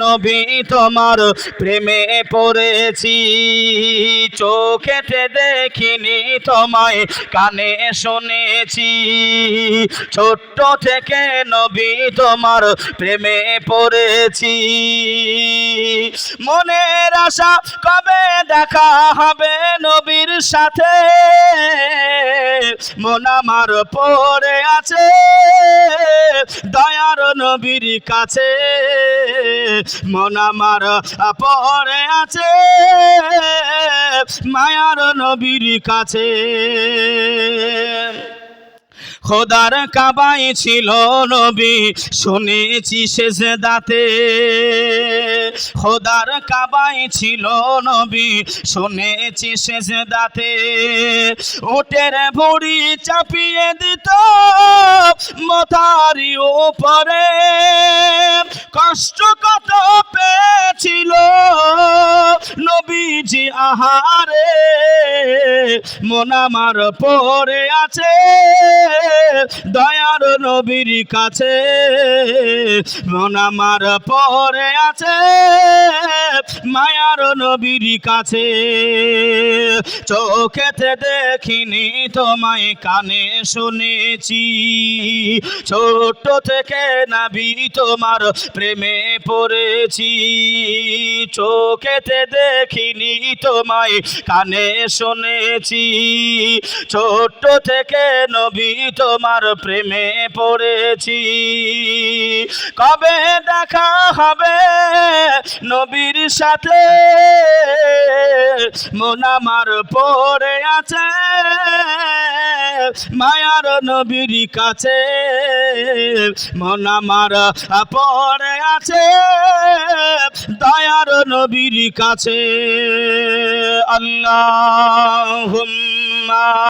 নবী তোমার প্রেমে পড়েছি, চোখেতে দেখিনি তোমায় কানে শুনেছি। ছোট্ট থেকে নবী তোমার প্রেমে পড়েছি, মনের আশা কবে দেখা হবে নবীর সাথে। মন আমার পড়ে আছে দয়ার নবীর কাছে, মন আমার পড়ে আছে মায়ার নবীর কাছে। খোদার কাবায় ছিল নবী শুনেছি সেজদাতে, খোদার কাবায় ছিল নবী শুনেছি সেজদাতে। উটের ভুঁড়ি চাপিয়ে দিত মাথার উপরে, কষ্ট কত পেয়েছিল নবীজি আহারে। মন আমার পড়ে আছে দয়ার নবীর কাছে, মন আমার পড়ে আছে মায়ার নবীর কাছে। চোখেতে দেখিনি তোমায় কানে শুনেছি, ছোট থেকে নবী তোমার প্রেমে পড়েছি। চোখেতে দেখিনি তোমায় কানে শুনেছি, ছোট থেকে নবী তোমার প্রেমে পড়েছি। কবে দেখা হবে নবীর সাথে, মন আমার পড়ে আছে মায়ার নবীর কাছে, মন আমার পড়ে আছে দয়ার নবীর কাছে। আল্লাহুম্মা